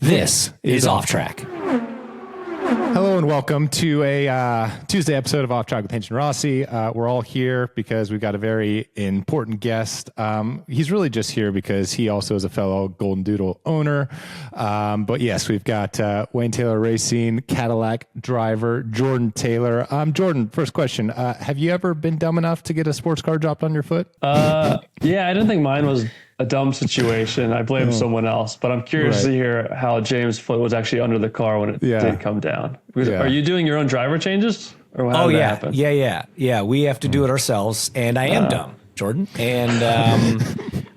This is Off Track. Hello and welcome to a Tuesday episode of Off Track with Hinch and Rossi. We're all here because we've got a very important guest. He's really just here because he also is a fellow Golden Doodle owner. But yes, we've got Wayne Taylor Racing Cadillac driver Jordan Taylor. Jordan, first question. Have you ever been dumb enough to get a sports car dropped on your foot? Yeah, I didn't think mine was a dumb situation. I blame someone else, but I'm curious to hear how James' foot was actually under the car when it did come down. Are you doing your own driver changes? Or how did that happen? Yeah. We have to do it ourselves, and I am dumb, Jordan. And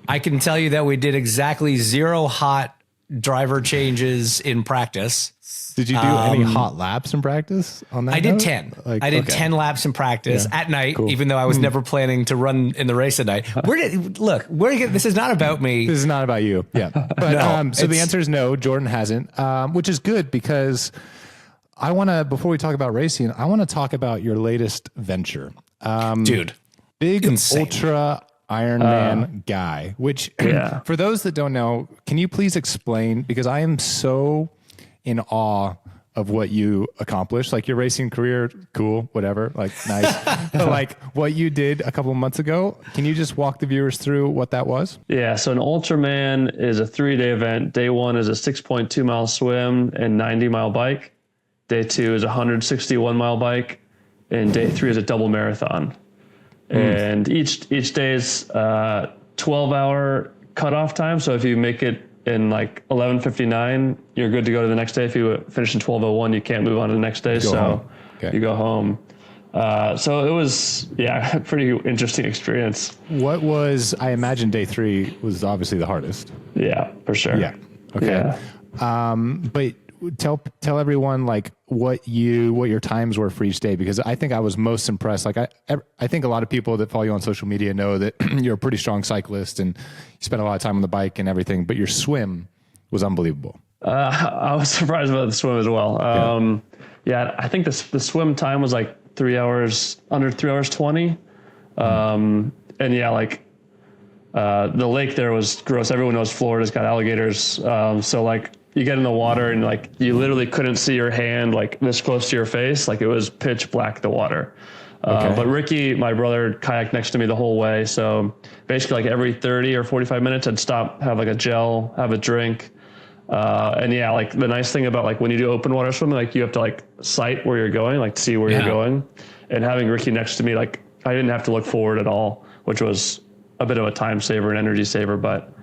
I can tell you that we did exactly 0 hot driver changes in practice. Did you do any hot laps in practice on that? I did 10. I did 10 laps in practice at night, even though I was never planning to run in the race at night. This is not about me. This is not about you. Yeah. But so the answer is no, Jordan hasn't, which is good because I want to, before we talk about racing, I want to talk about your latest venture. Dude. Big ultra Ironman guy, which for those that don't know, can you please explain, because I am so in awe of what you accomplished, like your racing career, cool, whatever, like nice. But like what you did a couple of months ago, can you just walk the viewers through what that was? Yeah, so an Ultraman is a 3-day event. Day 1 is a 6.2 mile swim and 90-mile bike. Day 2 is a 161-mile bike, and day 3 is a double marathon. And each day is 12-hour cutoff time. So if you make it in like 11:59, you're good to go to the next day. If you finish in 12:01, you can't move on to the next day. You go home. So it was, a pretty interesting experience. What was, I imagine day 3 was obviously the hardest. Yeah, for sure. Yeah. Okay. Yeah. But tell everyone like what your times were for each day, because I think I was most impressed. Like I think a lot of people that follow you on social media know that you're a pretty strong cyclist and you spend a lot of time on the bike and everything, but your swim was unbelievable. I was surprised about the swim as well. I think the swim time was like 3 hours, under 3 hours 20. The lake there was gross. Everyone knows Florida's got alligators. So like, you get in the water and like you literally couldn't see your hand like this close to your face. Like it was pitch black, the water. But Ricky, my brother, kayaked next to me the whole way. So basically like every 30 or 45 minutes I'd stop, have like a gel, have a drink. Like the nice thing about like when you do open water swimming, like you have to like sight where you're going, like to see where you're going. And having Ricky next to me, like I didn't have to look forward at all, which was a bit of a time saver and energy saver, but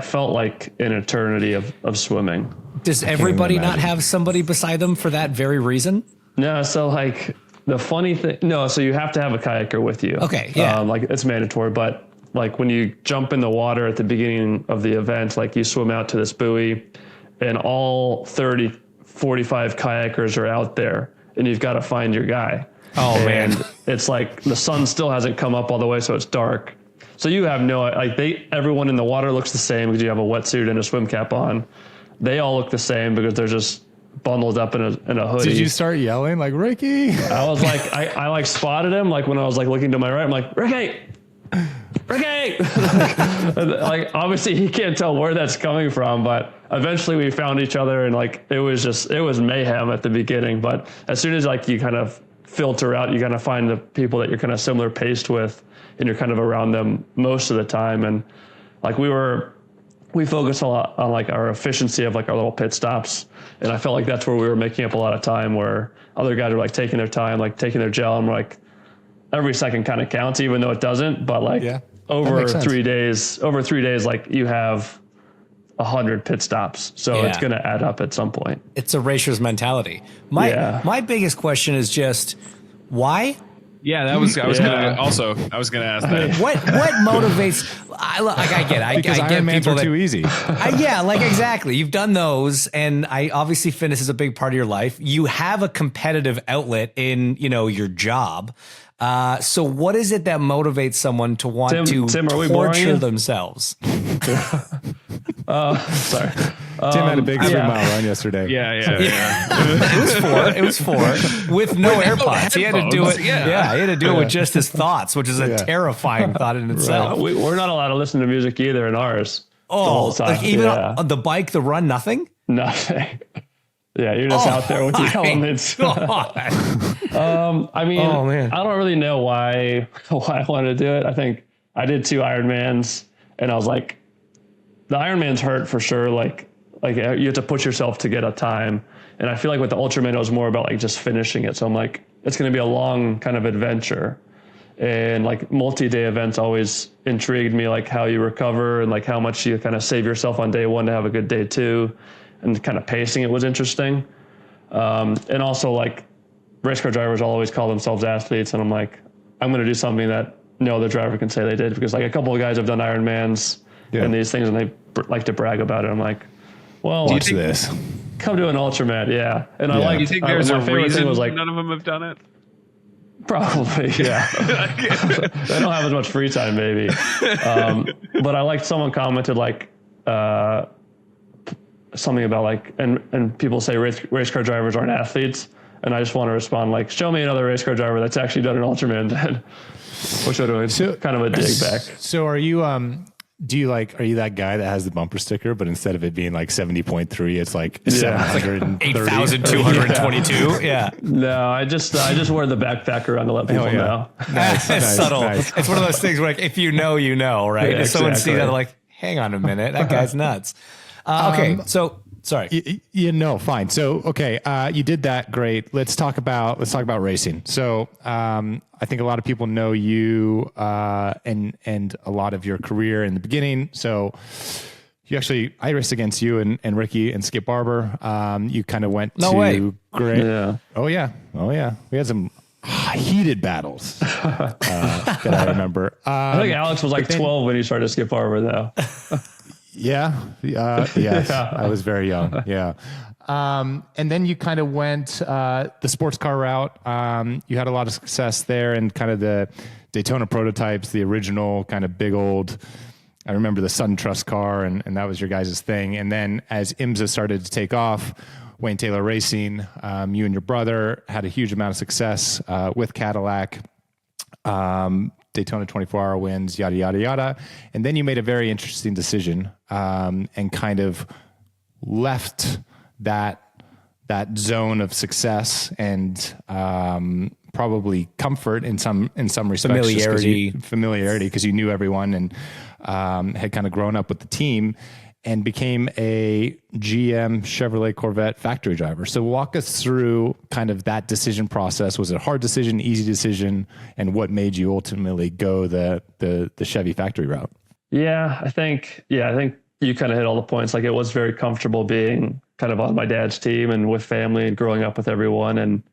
felt like an eternity of swimming. Does everybody not have somebody beside them for that very reason? No, so like the funny thing, so you have to have a kayaker with you. Okay, yeah. Like it's mandatory, but like when you jump in the water at the beginning of the event, like you swim out to this buoy and all 30, 45 kayakers are out there and you've got to find your guy. Oh, man. It's like the sun still hasn't come up all the way, so it's dark. So you have everyone in the water looks the same because you have a wetsuit and a swim cap on. They all look the same because they're just bundled up in a hoodie. Did you start yelling like, Ricky? I was like, I like spotted him. Like when I was like looking to my right, I'm like, Ricky. Like obviously he can't tell where that's coming from, but eventually we found each other and like, it was mayhem at the beginning. But as soon as like you kind of filter out, you kind of find the people that you're kind of similar paced with, and you're kind of around them most of the time. And like we focus a lot on like our efficiency of like our little pit stops. And I felt like that's where we were making up a lot of time, where other guys were like taking their time, like taking their gel, and we're like, every second kind of counts, even though it doesn't. But like over 3 days, like you have 100 pit stops. So it's going to add up at some point. It's a racer's mentality. My biggest question is just why? Yeah, I was gonna ask that. What motivates? I get because Ironmans are too easy. Exactly. You've done those, and obviously fitness is a big part of your life. You have a competitive outlet in your job. So what is it that motivates someone to want to torture themselves? Sorry. Tim had a big 3 mile run yesterday. It was four with no AirPods. He had to do it. He had to do it with just his thoughts, which is a terrifying thought in itself. We're not allowed to listen to music either in ours. Oh, like even on the bike, the run, nothing? Nothing. Yeah, you're just out there with the elements. I mean, I don't really know why I wanted to do it. I think I did 2 Ironmans, and I was like, the Ironmans hurt for sure. Like you have to push yourself to get a time. And I feel like with the Ultraman, it was more about like just finishing it. So I'm like, it's going to be a long kind of adventure. And like multi-day events always intrigued me, like how you recover and like how much you kind of save yourself on day 1 to have a good day 2, and kind of pacing it was interesting. And also like race car drivers always call themselves athletes. And I'm like, I'm going to do something that no other driver can say they did, because like a couple of guys have done Ironmans and these things, and they like to brag about it. I'm like, well, watch this. Come to an Ultraman, yeah. And I like. You think there's a reason was like, none of them have done it? Probably, yeah. They don't have as much free time, maybe. But I liked someone commented like something about like, and people say race car drivers aren't athletes, and I just want to respond like, show me another race car driver that's actually done an Ultraman then. Which would have kind of a dig back. So are you do you like, are you that guy that has the bumper sticker, but instead of it being like 70.3, it's like 730? 8,222. Yeah. No, I just wear the backpack around to let people know. Nice, subtle. Nice. It's one of those things where like, if you know, right? Yeah, if someone sees that, exactly. they're like, hang on a minute, that guy's nuts. Okay. So sorry. Fine. So, okay. You did that. Great. Let's talk about racing. So, I think a lot of people know you, and a lot of your career in the beginning. So I raced against you and Ricky and Skip Barber. You kind of went great. Yeah. Oh yeah. We had some heated battles that I remember. I think Alex was like 12 when he started Skip Barber though. Yeah. Yes. I was very young. Yeah. And then you kind of went the sports car route. You had a lot of success there, and kind of the Daytona prototypes, the original kind of big old, I remember the Sun Trust car, and that was your guys' thing. And then as IMSA started to take off, Wayne Taylor Racing, you and your brother had a huge amount of success with Cadillac. Daytona 24-hour wins, yada, yada, yada. And then you made a very interesting decision and kind of left that zone of success and probably comfort in some respects. Familiarity, because you knew everyone and had kind of grown up with the team, and became a GM Chevrolet Corvette factory driver. So walk us through kind of that decision process. Was it a hard decision, easy decision, and what made you ultimately go the Chevy factory route? I think you kind of hit all the points. Like, it was very comfortable being kind of on my dad's team and with family and growing up with everyone. And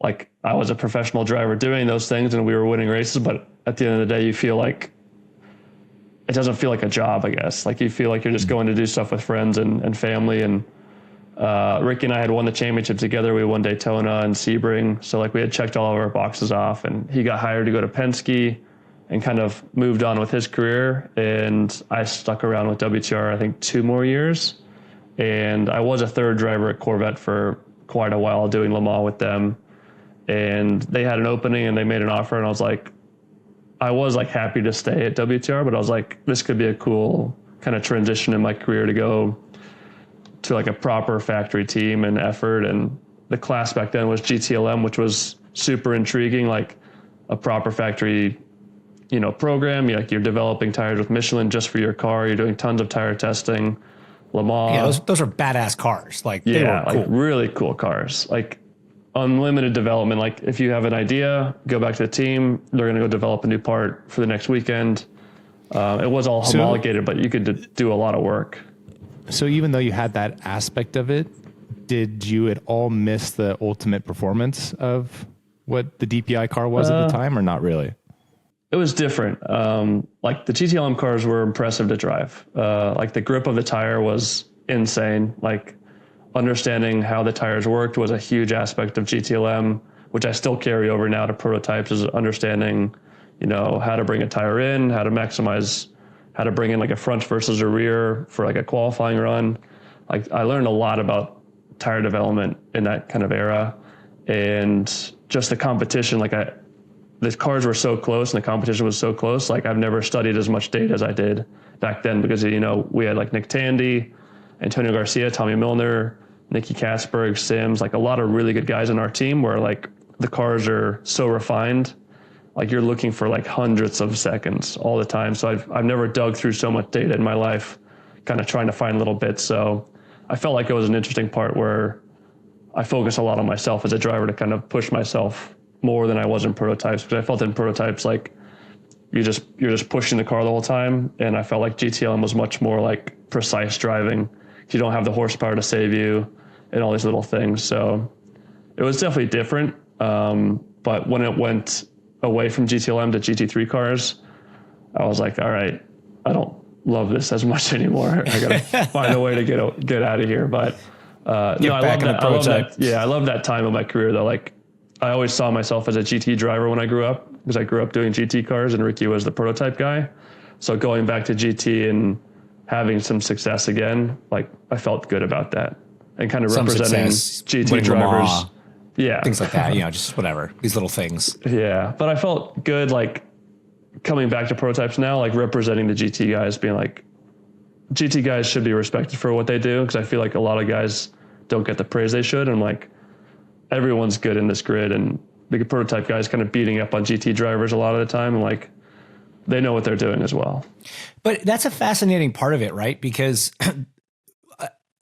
like, I was a professional driver doing those things and we were winning races, but at the end of the day, you feel like it doesn't feel like a job, I guess. Like, you feel like you're just going to do stuff with friends and family. And Ricky and I had won the championship together. We won Daytona and Sebring. So like, we had checked all of our boxes off, and he got hired to go to Penske and kind of moved on with his career. And I stuck around with WTR, I think 2 more years. And I was a third driver at Corvette for quite a while, doing Le Mans with them. And they had an opening and they made an offer, and I was happy to stay at WTR, but I was like, this could be a cool kind of transition in my career to go to like a proper factory team and effort. And the class back then was GTLM, which was super intriguing, like a proper factory, program. You're developing tires with Michelin just for your car. You're doing tons of tire testing. Le Mans. Yeah, those are badass cars. They were cool. Really cool cars. Like, unlimited development. Like, if you have an idea, go back to the team. They're going to go develop a new part for the next weekend. It was all homologated, but you could do a lot of work. So even though you had that aspect of it, did you at all miss the ultimate performance of what the DPI car was at the time, or not really? It was different. Like, the GTLM cars were impressive to drive. Like, the grip of the tire was insane. Like, understanding how the tires worked was a huge aspect of GTLM, which I still carry over now to prototypes, is understanding, how to bring a tire in, how to bring in like a front versus a rear for like a qualifying run. Like, I learned a lot about tire development in that kind of era, and just the competition. Like, the cars were so close and the competition was so close. Like, I've never studied as much data as I did back then, because, we had like Nick Tandy, Antonio Garcia, Tommy Milner, Nicky Kasberg, Sims, like a lot of really good guys in our team where like the cars are so refined. Like you're looking for like hundreds of seconds all the time. So I've never dug through so much data in my life, kind of trying to find little bits. So I felt like it was an interesting part where I focus a lot on myself as a driver to kind of push myself more than I was in prototypes, because I felt in prototypes like you're just pushing the car the whole time, and I felt like GTLM was much more like precise driving. You don't have the horsepower to save you and all these little things. So it was definitely different. But when it went away from GTLM to GT3 cars, I was like, all right, I don't love this as much anymore. I got to find a way to get out of here. But I love that. Yeah, I love that time of my career though. Like I always saw myself as a GT driver when I grew up, because I grew up doing GT cars and Ricky was the prototype guy. So going back to GT and having some success again, like I felt good about that, and kind of Some representing success, GT winning drivers. Lamar, Yeah. things like that, just whatever, these little things. Yeah. But I felt good, like coming back to prototypes now, like representing the GT guys, being like, GT guys should be respected for what they do. Cause I feel like a lot of guys don't get the praise they should. And like, everyone's good in this grid, and the prototype guys kind of beating up on GT drivers a lot of the time. And like, they know what they're doing as well. But that's a fascinating part of it, right? Because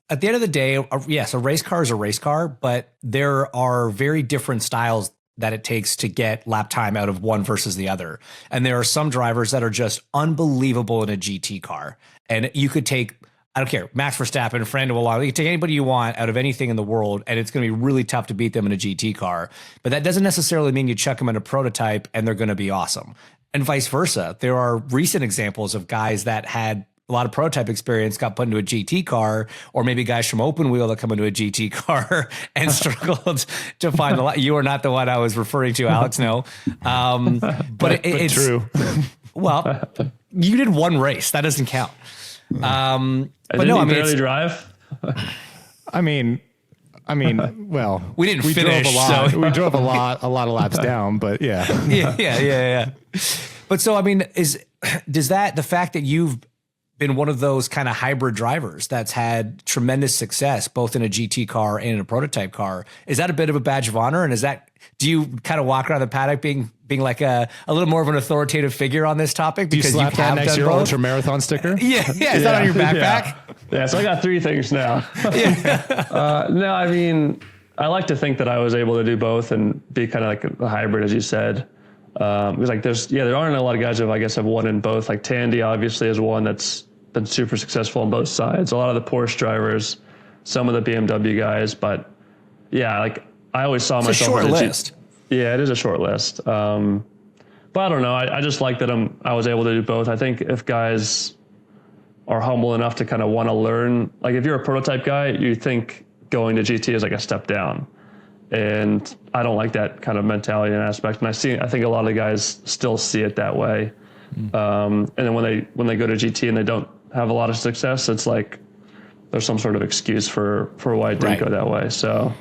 at the end of the day, yes, a race car is a race car, but there are very different styles that it takes to get lap time out of one versus the other. And there are some drivers that are just unbelievable in a GT car. And you could take, I don't care, Max Verstappen, Fernando Alonso, you can take anybody you want out of anything in the world, and it's going to be really tough to beat them in a GT car. But that doesn't necessarily mean you chuck them in a prototype and they're going to be awesome. And vice versa. There are recent examples of guys that had a lot of prototype experience, got put into a GT car, or maybe guys from open wheel that come into a GT car and struggled to find the line. You are not the one I was referring to, Alex. No. But it's true. Well, you did one race. That doesn't count. But no, I mean, barely drive. I mean, well, we didn't finish. Drove a lot. So. We drove a lot of laps down, but yeah. Yeah. But so, I mean, does that, the fact that you've been one of those kind of hybrid drivers that's had tremendous success, both in a GT car and in a prototype car, is that a bit of a badge of honor? And do you kind of walk around the paddock being like a little more of an authoritative figure on this topic? Do you slap that next to your ultra marathon sticker? Yeah. Is that on your backpack? Yeah. So I got 3 things now. No, I mean, I like to think that I was able to do both and be kind of like a hybrid, as you said. Because like there aren't a lot of guys who I guess have won in both. Like Tandy obviously is one that's been super successful on both sides. A lot of the Porsche drivers, some of the BMW guys, but yeah, like I always saw myself. It's a short list. Yeah, it is a short list. But I don't know. I just like that I was able to do both. I think if guys are humble enough to kind of want to learn, like if you're a prototype guy, you think going to GT is like a step down. And I don't like that kind of mentality and aspect. And I think a lot of guys still see it that way. And then when they go to GT and they don't have a lot of success, it's like there's some sort of excuse for why it didn't go that way. So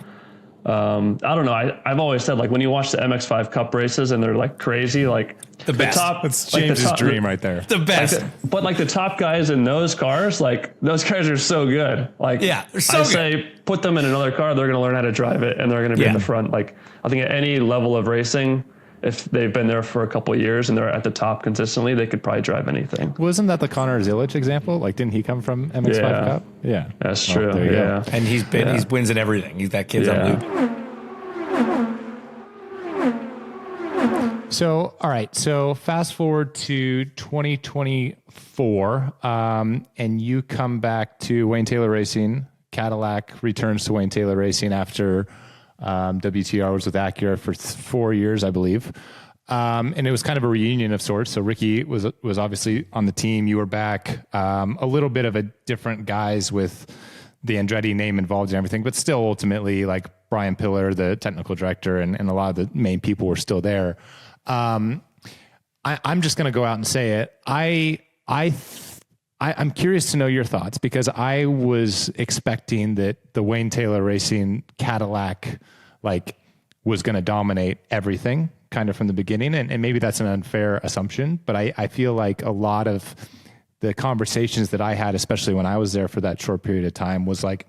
I don't know. I've always said, like, when you watch the MX-5 Cup races and they're like crazy, like the best. That's James's dream right there. The best. But like the top guys in those cars, like those guys are so good. Like, yeah, they're so good. Say put them in another car, they're going to learn how to drive it, and they're going to be in the front. Like, I think at any level of racing, if they've been there for a couple of years and they're at the top consistently, they could probably drive anything. Wasn't that the Connor Zilic example? Like, didn't he come from MX-5 Cup? Yeah, that's true. Yeah, and he's wins at everything. That kid's on loop. So, all right. So fast forward to 2024, and you come back to Wayne Taylor Racing. Cadillac returns to Wayne Taylor Racing after WTR was with Acura for 4 years, I believe. And it was kind of a reunion of sorts. So Ricky was obviously on the team. You were back, a little bit of a different guys with the Andretti name involved in everything, but still ultimately like Brian Pillar, the technical director, and a lot of the main people were still there. I'm just going to go out and say it. I'm curious to know your thoughts, because I was expecting that the Wayne Taylor Racing Cadillac was going to dominate everything kind of from the beginning. And maybe that's an unfair assumption, but I feel like a lot of the conversations that I had, especially when I was there for that short period of time, was like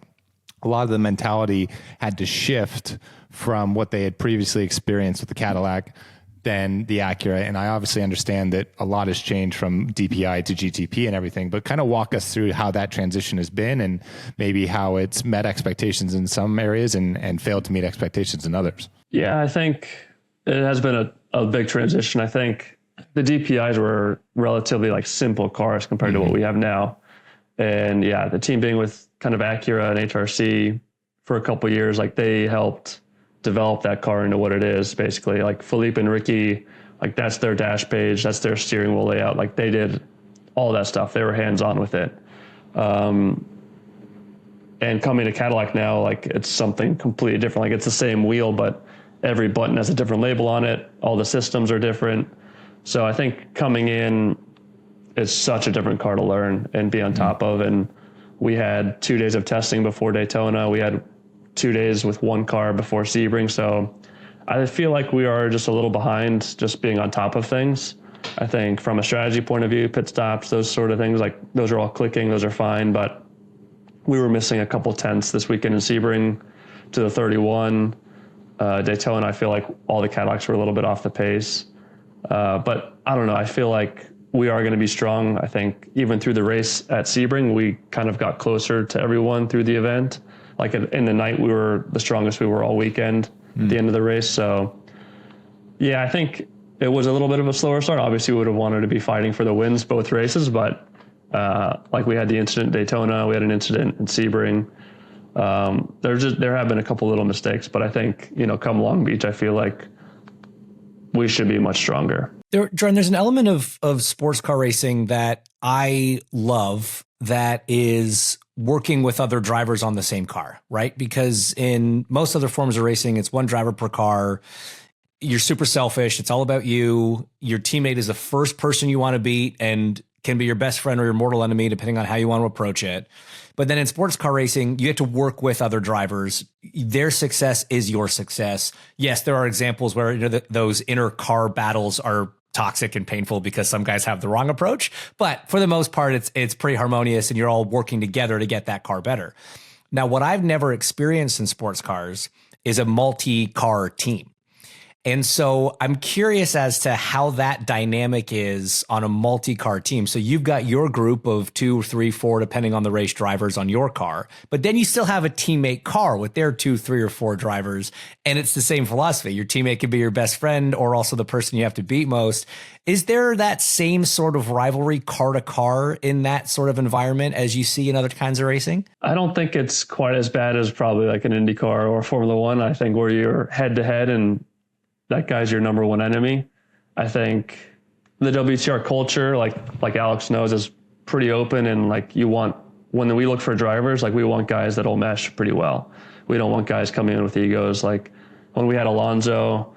a lot of the mentality had to shift from what they had previously experienced with the Cadillac than the Acura. And I obviously understand that a lot has changed from DPI to GTP and everything, but kind of walk us through how that transition has been and maybe how it's met expectations in some areas and failed to meet expectations in others. Yeah, I think it has been a big transition. I think the DPIs were relatively like simple cars compared to what we have now. And yeah, the team being with kind of Acura and HRC for a couple of years, like they helped develop that car into what it is basically. Like Philippe and Ricky, like that's their dash page, that's their steering wheel layout. Like they did all that stuff. They were hands-on with it. And coming to Cadillac now, like it's something completely different. Like it's the same wheel, but every button has a different label on it. All the systems are different. So I think coming in, it's such a different car to learn and be on top of. And we had 2 days of testing before Daytona. We had 2 days with one car before Sebring. So I feel like we are just a little behind just being on top of things. I think from a strategy point of view, pit stops, those sort of things, like those are all clicking, those are fine. But we were missing a couple tenths this weekend in Sebring to the 31. Daytona, I feel like all the Cadillacs were a little bit off the pace. But I don't know. I feel like we are going to be strong. I think even through the race at Sebring, we kind of got closer to everyone through the event. Like in the night, we were the strongest we were all weekend at the end of the race. So yeah, I think it was a little bit of a slower start. Obviously, we would have wanted to be fighting for the wins both races, but like we had the incident in Daytona, we had an incident in Sebring. There have been a couple little mistakes, but I think, come Long Beach, I feel like we should be much stronger. Jordan, there's an element of sports car racing that I love that is working with other drivers on the same car, right? Because in most other forms of racing, it's one driver per car. You're super selfish. It's all about you. Your teammate is the first person you want to beat and can be your best friend or your mortal enemy, depending on how you want to approach it. But then in sports car racing, you get to work with other drivers. Their success is your success. Yes, there are examples where those inner car battles are toxic and painful because some guys have the wrong approach. But for the most part, it's pretty harmonious and you're all working together to get that car better. Now, what I've never experienced in sports cars is a multi-car team. And so I'm curious as to how that dynamic is on a multi-car team. So you've got your group of 2, 3, 4, depending on the race, drivers on your car, but then you still have a teammate car with their 2, 3, or 4 drivers. And it's the same philosophy. Your teammate can be your best friend or also the person you have to beat most. Is there that same sort of rivalry car to car in that sort of environment as you see in other kinds of racing? I don't think it's quite as bad as probably like an IndyCar or Formula One. I think where you're head to head and that guy's your number one enemy. I think the WTR culture, like Alex knows, is pretty open, and like when we look for drivers, like we want guys that'll mesh pretty well. We don't want guys coming in with egos. Like when we had Alonso,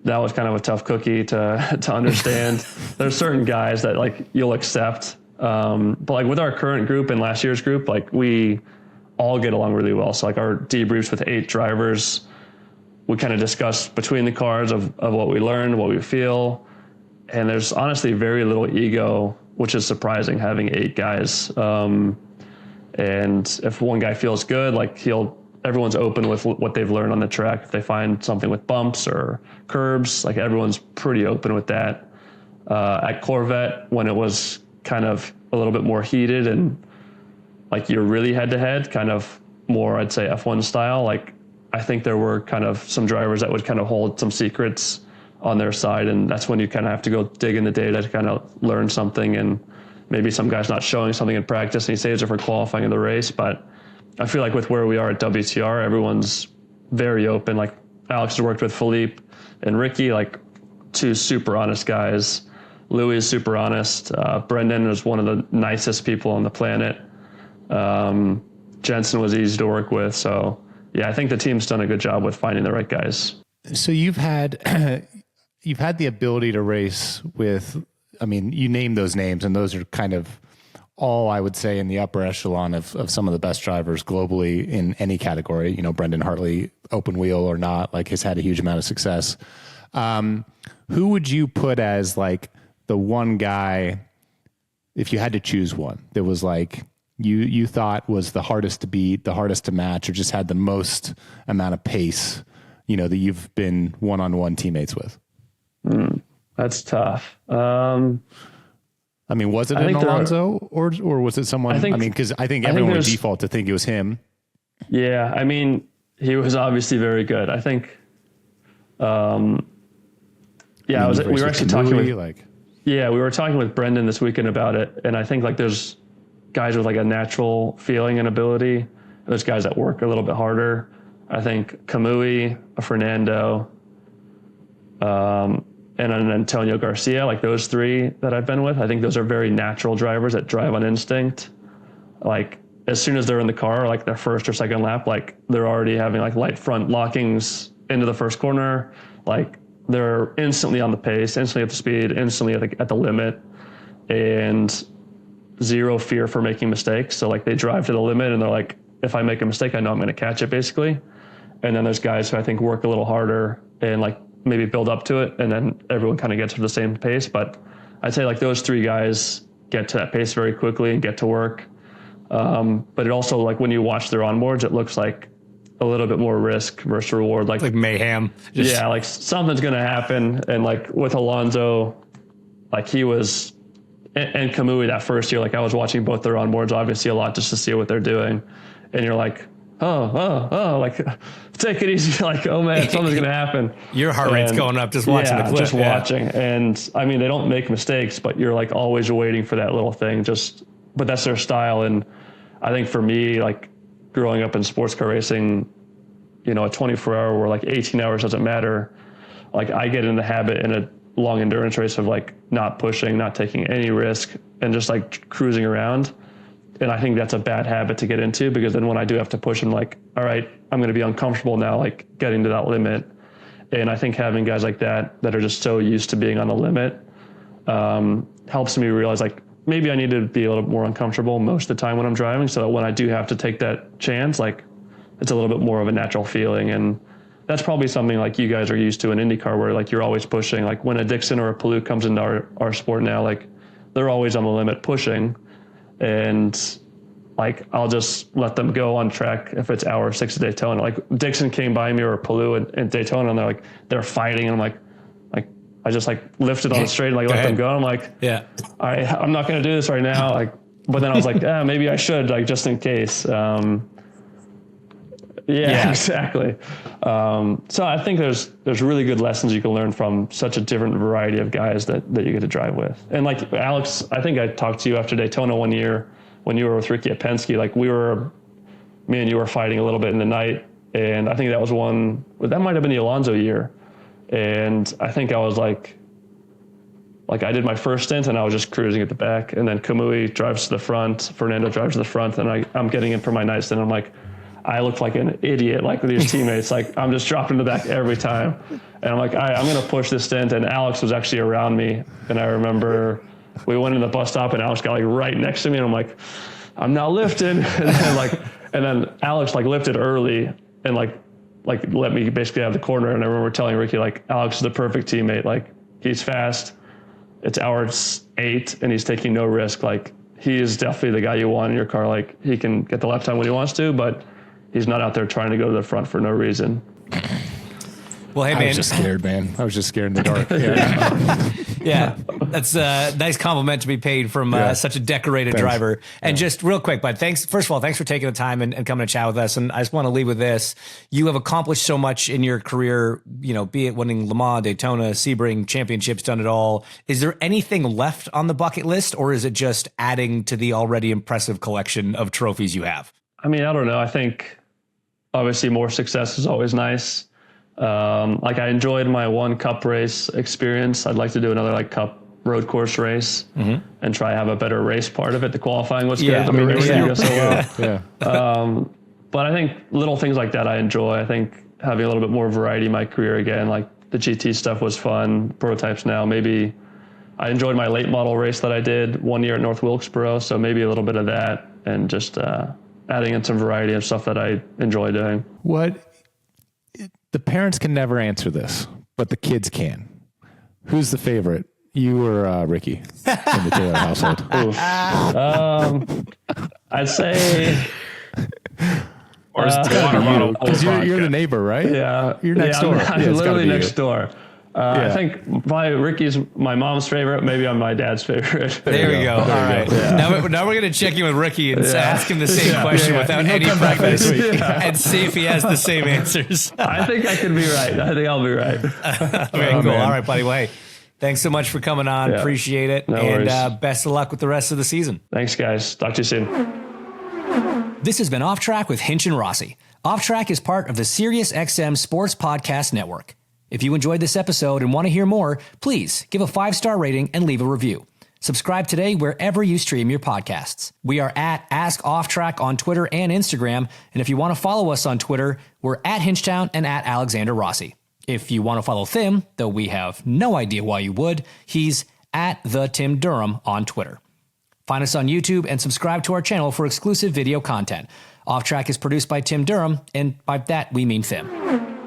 that was kind of a tough cookie to understand. There's certain guys that like you'll accept, but like with our current group and last year's group, like we all get along really well. So like our debriefs with 8 drivers, we kind of discuss between the cars of what we learned, what we feel. And there's honestly very little ego, which is surprising, having 8 guys. And if one guy feels good, like everyone's open with what they've learned on the track. If they find something with bumps or curbs, like everyone's pretty open with that. At Corvette, when it was kind of a little bit more heated and like you're really head to head, kind of more, I'd say F1 style, like I think there were kind of some drivers that would kind of hold some secrets on their side. And that's when you kind of have to go dig in the data to kind of learn something. And maybe some guy's not showing something in practice and he saves it for qualifying in the race. But I feel like with where we are at WTR, everyone's very open. Like Alex has worked with Philippe and Ricky, like 2 super honest guys. Louis is super honest. Brendan is one of the nicest people on the planet. Jensen was easy to work with. So yeah, I think the team's done a good job with finding the right guys. So you've had the ability to race with, I mean, you name those names, and those are kind of all, I would say, in the upper echelon of some of the best drivers globally in any category. Brendan Hartley, open wheel or not, like has had a huge amount of success. Who would you put as like the one guy if you had to choose one that was like you thought was the hardest to beat, the hardest to match, or just had the most amount of pace, that you've been one-on-one teammates with? That's tough. I mean, was it an Alonso or was it someone? Because I think everyone would default to think it was him. Yeah, I mean, he was obviously very good. I think. We were actually talking we were talking with Brendan this weekend about it, and I think like there's guys with like a natural feeling and ability. There's guys that work a little bit harder. I think Kamui, Fernando, and then Antonio Garcia, like those three that I've been with, I think those are very natural drivers that drive on instinct. Like as soon as they're in the car, like their first or second lap, like they're already having like light front lockings into the first corner. Like they're instantly on the pace, instantly at the speed, instantly at the limit, and zero fear for making mistakes. So like they drive to the limit and they're like, if I make a mistake, I know I'm going to catch it basically. And then there's guys who I think work a little harder and like maybe build up to it, and then everyone kind of gets to the same pace. But I'd say like those three guys get to that pace very quickly and get to work. But it also, like when you watch their onboards, it looks like a little bit more risk versus reward. Like mayhem. Yeah, like something's going to happen. And like with Alonso, like he was, and Kamui that first year, like I was watching both their onboards obviously a lot just to see what they're doing. And you're like, oh, like take it easy. Like, oh man, something's going to happen. Your heart rate's going up just watching the clip. Just watching. And I mean, they don't make mistakes, but you're like always waiting for that little thing. But that's their style. And I think for me, like growing up in sports car racing, a 24-hour where like 18 hours doesn't matter. Like I get in the habit in a long endurance race of like not pushing, not taking any risk, and just like cruising around. And I think that's a bad habit to get into, because then when I do have to push, I'm like, all right, I'm going to be uncomfortable now, like getting to that limit. And I think having guys like that are just so used to being on the limit helps me realize like maybe I need to be a little bit more uncomfortable most of the time when I'm driving, so that when I do have to take that chance, like it's a little bit more of a natural feeling. And that's probably something like you guys are used to in IndyCar, where like you're always pushing. Like when a Dixon or a Palou comes into our sport now, like they're always on the limit pushing. And like I'll just let them go on track if it's hour 6 at Daytona. Like Dixon came by me or Palou in Daytona, and they're fighting, and I'm like I just like lifted on the straight and like let them go. I'm like, yeah, I'm not going to do this right now. Like, but then I was like, maybe I should, like just in case. Yeah, exactly. So I think there's really good lessons you can learn from such a different variety of guys that you get to drive with. And like Alex, I think I talked to you after Daytona one year when you were with Ricky at Penske. Like me and you were fighting a little bit in the night, and I think that was that might have been the Alonso year. And I think I was like I did my first stint and I was just cruising at the back, and then Kamui drives to the front, Fernando drives to the front, and I'm getting in for my night stint. I'm like, I look like an idiot, like with these teammates. Like I'm just dropping to the back every time. And I'm like, I'm going to push this stint. And Alex was actually around me. And I remember we went in the bus stop and Alex got like right next to me. And I'm like, I'm not lifting. And then Alex like lifted early and like let me basically have the corner. And I remember telling Ricky, like, Alex is the perfect teammate. Like he's fast. It's hour 8 and he's taking no risk. Like he is definitely the guy you want in your car. Like he can get the lap time when he wants to, but he's not out there trying to go to the front for no reason. Well, hey, man. I was just scared, man. I was just scared in the dark. Yeah. That's a nice compliment to be paid from such a decorated driver. And just real quick, but first of all, thanks for taking the time and coming to chat with us. And I just want to leave with this. You have accomplished so much in your career, be it winning Le Mans, Daytona, Sebring, championships, done it all. Is there anything left on the bucket list, or is it just adding to the already impressive collection of trophies you have? I mean, I don't know. I think obviously more success is always nice. Like I enjoyed my one cup race experience. I'd like to do another like cup road course race and try have a better race part of it. The qualifying was good. The racing didn't go so well. But I think little things like that I enjoy. I think having a little bit more variety in my career again, like the GT stuff was fun. Prototypes now, maybe I enjoyed my late model race that I did one year at North Wilkesboro. So maybe a little bit of that, and just, adding in some variety of stuff that I enjoy doing. The parents can never answer this, but the kids can. Who's the favorite You or Ricky in the Taylor household? I'd say. Or is the water bottle? Because you're the neighbor, right? Yeah, You're next door. I'm Yeah, it's gotta literally be next you. door. I think probably Ricky's my mom's favorite. Maybe I'm my dad's favorite. There we go. All right. Now we're going to check in with Ricky and ask him the same question without any preface and see if he has the same answers. I think I could be right. I think I'll be right. Very cool. Man. All right, buddy. Well, hey, thanks so much for coming on. Yeah. Appreciate it. No and worries. best of luck with the rest of the season. Thanks, guys. Talk to you soon. This has been Off Track with Hinch and Rossi. Off Track is part of the SiriusXM Sports Podcast Network. If you enjoyed this episode and want to hear more, please give a 5-star rating and leave a review. Subscribe today wherever you stream your podcasts. We are at Ask Off Track on Twitter and Instagram. And if you want to follow us on Twitter, we're at Hinchtown and at Alexander Rossi. If you want to follow Tim, though we have no idea why you would, he's at the Tim Durham on Twitter. Find us on YouTube and subscribe to our channel for exclusive video content. Off Track is produced by Tim Durham, and by that we mean Tim.